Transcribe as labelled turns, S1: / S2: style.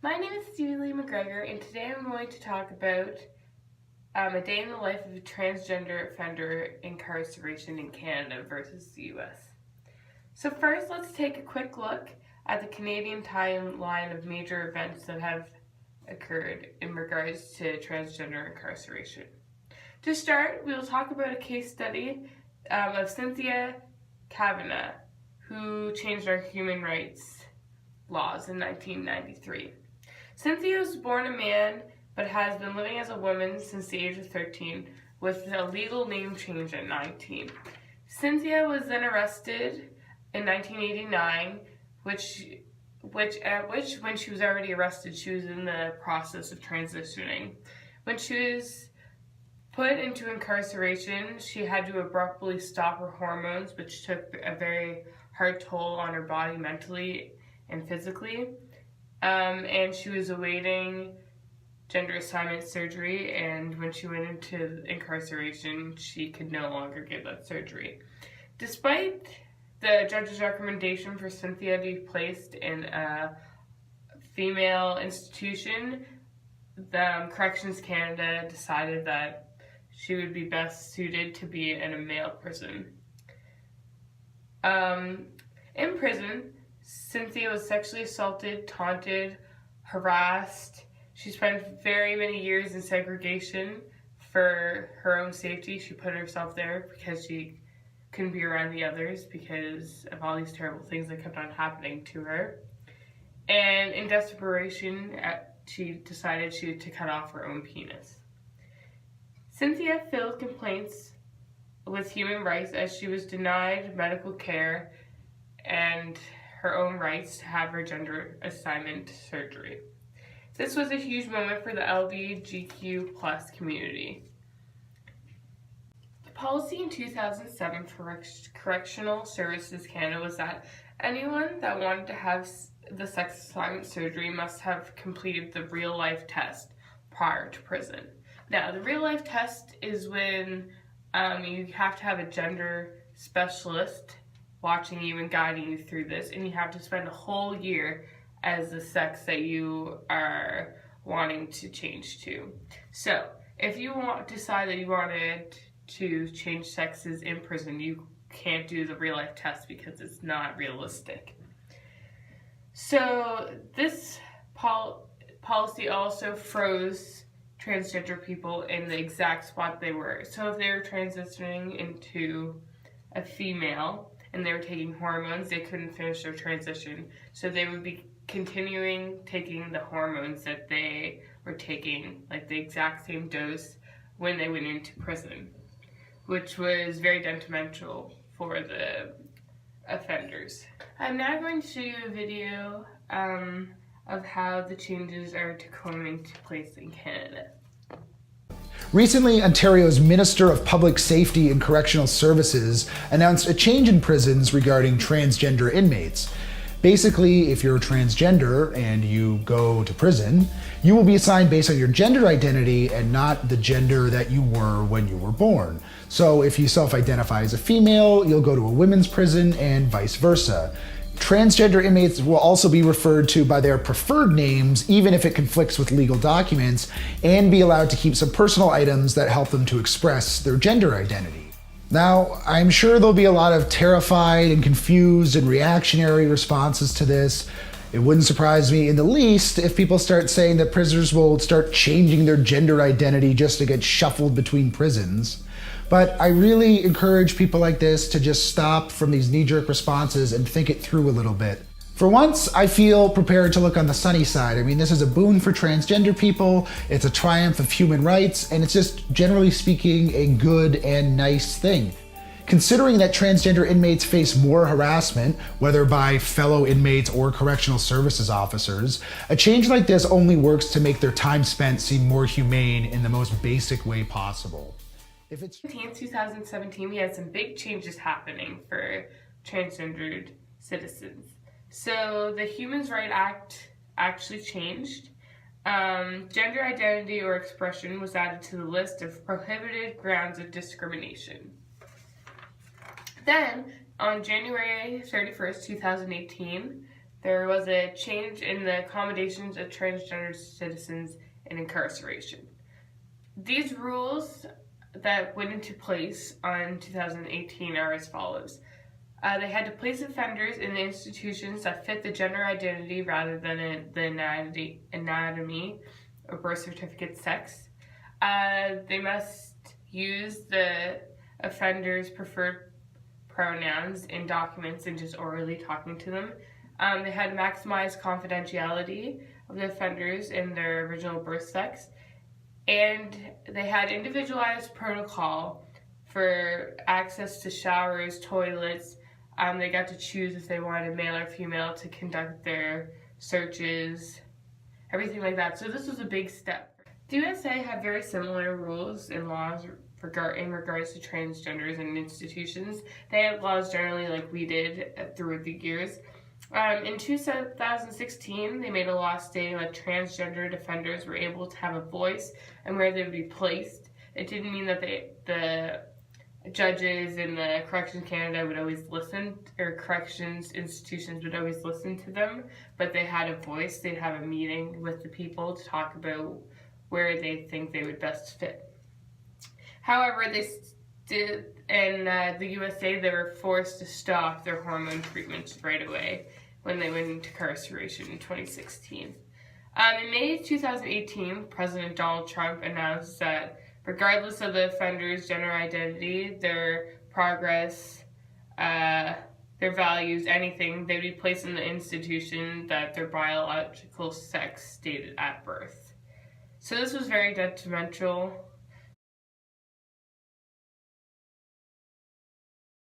S1: My name is Stevie Lee McGregor, and today I'm going to talk about a day in the life of a transgender offender incarceration in Canada versus the US. So first, let's take a quick look at the Canadian timeline of major events that have occurred in regards to transgender incarceration. To start, we will talk about a case study of Cynthia Kavanagh, who changed our human rights laws in 1993. Cynthia was born a man, but has been living as a woman since the age of 13, with a legal name change at 19. Cynthia was then arrested in 1989, which when she was already arrested, she was in the process of transitioning. When she was put into incarceration, she had to abruptly stop her hormones, which took a very hard toll on her body mentally and physically. And she was awaiting gender assignment surgery, and when she went into incarceration, she could no longer get that surgery. Despite the judge's recommendation for Cynthia to be placed in a female institution, the Corrections Canada decided that she would be best suited to be in a male prison. In prison, Cynthia was sexually assaulted, taunted, harassed. She spent very many years in segregation for her own safety. She put herself there because she couldn't be around the others because of all these terrible things that kept on happening to her. And in desperation, she decided to cut off her own penis. Cynthia filed complaints with human rights as she was denied medical care and her own rights to have her gender assignment surgery. This was a huge moment for the LGBTQ+ community. The policy in 2007 for Correctional Services Canada was that anyone that wanted to have the sex assignment surgery must have completed the real-life test prior to prison. Now, the real-life test is when you have to have a gender specialist watching you and guiding you through this, and you have to spend a whole year as the sex that you are wanting to change to. So, if you decide that you wanted to change sexes in prison, you can't do the real-life test because it's not realistic. So, this policy also froze transgender people in the exact spot they were. So, if they were transitioning into a female and they were taking hormones, they couldn't finish their transition. So they would be continuing taking the hormones that they were taking, like the exact same dose, when they went into prison, which was very detrimental for the offenders. I'm now going to show you a video of how the changes are to come into place in Canada.
S2: Recently, Ontario's Minister of Public Safety and Correctional Services announced a change in prisons regarding transgender inmates. Basically, if you're transgender and you go to prison, you will be assigned based on your gender identity and not the gender that you were when you were born. So if you self-identify as a female, you'll go to a women's prison and vice versa. Transgender inmates will also be referred to by their preferred names, even if it conflicts with legal documents, and be allowed to keep some personal items that help them to express their gender identity. Now, I'm sure there'll be a lot of terrified and confused and reactionary responses to this. It wouldn't surprise me in the least if people start saying that prisoners will start changing their gender identity just to get shuffled between prisons. But I really encourage people like this to just stop from these knee-jerk responses and think it through a little bit. For once, I feel prepared to look on the sunny side. I mean, this is a boon for transgender people, it's a triumph of human rights, and it's just, generally speaking, a good and nice thing. Considering that transgender inmates face more harassment, whether by fellow inmates or correctional services officers, a change like this only works to make their time spent seem more humane in the most basic way possible.
S1: In 2017, we had some big changes happening for transgendered citizens. So the Human Rights Act actually changed. Gender identity or expression was added to the list of prohibited grounds of discrimination. Then, on January 31st, 2018, there was a change in the accommodations of transgender citizens in incarceration. These rules that went into place on 2018 are as follows. They had to place offenders in the institutions that fit the gender identity rather than the anatomy or birth certificate sex. They must use the offender's preferred pronouns in documents and just orally talking to them. They had to maximize confidentiality of the offenders in their original birth sex. And they had individualized protocol for access to showers, toilets. They got to choose if they wanted male or female to conduct their searches, everything like that. So this was a big step. The USA had very similar rules and laws in regards to transgenders and institutions. They had laws generally like we did through the years. In 2016, they made a law stating that transgender offenders were able to have a voice and where they would be placed. It didn't mean that the judges in the Corrections Canada would always listen, or corrections institutions would always listen to them, but they had a voice. They'd have a meeting with the people to talk about where they think they would best fit. However, in the USA, they were forced to stop their hormone treatments right away when they went into incarceration in 2016. In May 2018, President Donald Trump announced that regardless of the offender's gender identity, their progress, their values, anything, they'd be placed in the institution that their biological sex stated at birth. So this was very detrimental